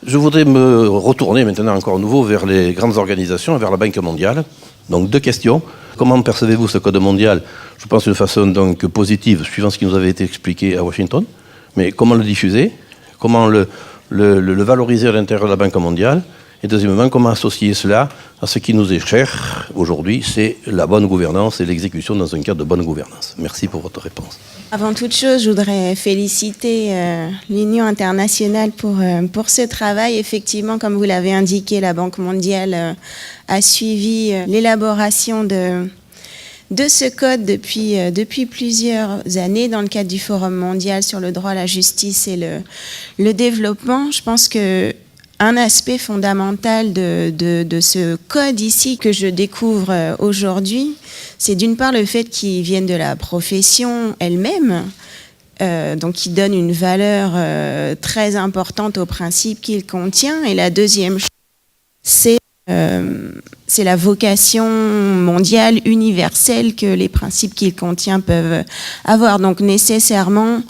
Je voudrais me retourner maintenant encore à nouveau vers les grandes organisations, vers la Banque mondiale. Donc 2 questions. Comment percevez-vous ce code mondial? Je pense d'une façon donc positive, suivant ce qui nous avait été expliqué à Washington. Mais comment le diffuser? Comment le valoriser à l'intérieur de la Banque mondiale? Et deuxièmement, comment associer cela à ce qui nous est cher aujourd'hui, c'est la bonne gouvernance et l'exécution dans un cadre de bonne gouvernance. Merci pour votre réponse. Avant toute chose, je voudrais féliciter l'Union internationale pour ce travail. Effectivement, comme vous l'avez indiqué, la Banque mondiale a suivi l'élaboration de ce code depuis plusieurs années dans le cadre du Forum mondial sur le droit à la justice et le développement. Je pense que un aspect fondamental de ce code ici que je découvre aujourd'hui, c'est d'une part le fait qu'il vienne de la profession elle-même, donc qui donne une valeur très importante aux principes qu'il contient. Et la deuxième chose, c'est la vocation mondiale, universelle que les principes qu'il contient peuvent avoir. Donc nécessairement,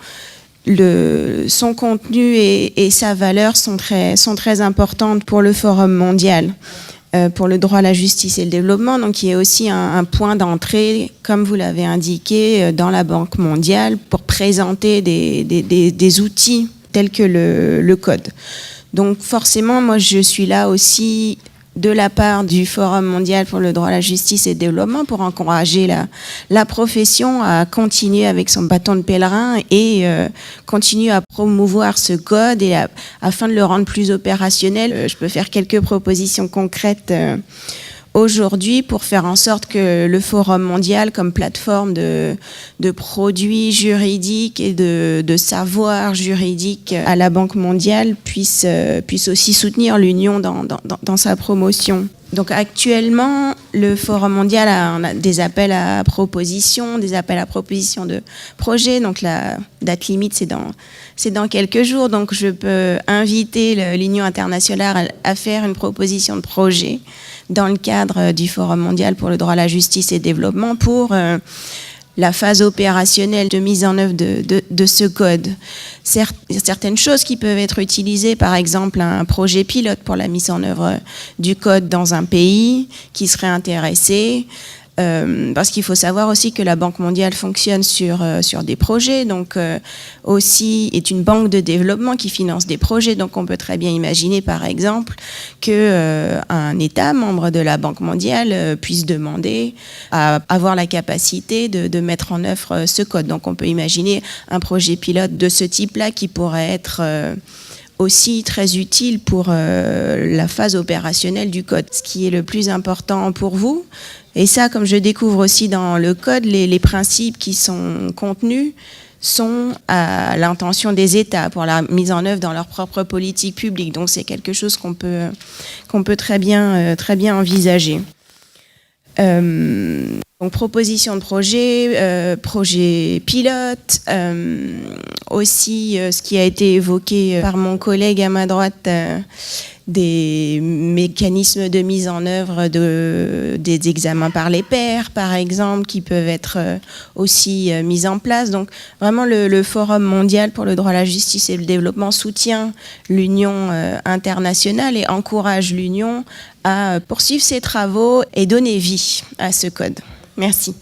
son contenu et sa valeur sont très importantes pour le Forum mondial, pour le droit à la justice et le développement, donc qui est aussi un point d'entrée, comme vous l'avez indiqué, dans la Banque mondiale pour présenter des outils tels que le code. Donc forcément, moi je suis là aussi de la part du Forum mondial pour le droit à la justice et le développement pour encourager la profession à continuer avec son bâton de pèlerin et continuer à promouvoir ce code et afin de le rendre plus opérationnel. Je peux faire quelques propositions concrètes aujourd'hui pour faire en sorte que le Forum mondial, comme plateforme de produits juridiques et de savoir juridique à la Banque mondiale, puisse aussi soutenir l'Union dans sa promotion. Donc actuellement, le Forum mondial a des appels à propositions, de projets. Donc la date limite, c'est dans quelques jours. Donc je peux inviter l'Union internationale à faire une proposition de projet dans le cadre du Forum mondial pour le droit à la justice et le développement pour la phase opérationnelle de mise en œuvre de ce code. Certaines choses qui peuvent être utilisées, par exemple un projet pilote pour la mise en œuvre du code dans un pays qui serait intéressé, parce qu'il faut savoir aussi que la Banque mondiale fonctionne sur des projets, donc aussi est une banque de développement qui finance des projets. Donc on peut très bien imaginer par exemple que un État membre de la Banque mondiale puisse demander à avoir la capacité de mettre en œuvre ce code. Donc on peut imaginer un projet pilote de ce type-là qui pourrait être aussi très utile pour la phase opérationnelle du code. Ce qui est le plus important pour vous, et ça, comme je découvre aussi dans le code, les principes qui sont contenus sont à l'intention des États pour la mise en œuvre dans leur propre politique publique. Donc c'est quelque chose qu'on peut très bien envisager. Donc proposition de projet, projet pilote, aussi ce qui a été évoqué par mon collègue à ma droite, des mécanismes de mise en œuvre des examens par les pairs, par exemple, qui peuvent être aussi mis en place. Donc vraiment le Forum mondial pour le droit à la justice et le développement soutient l'Union internationale et encourage l'Union à poursuivre ses travaux et donner vie à ce code. Merci.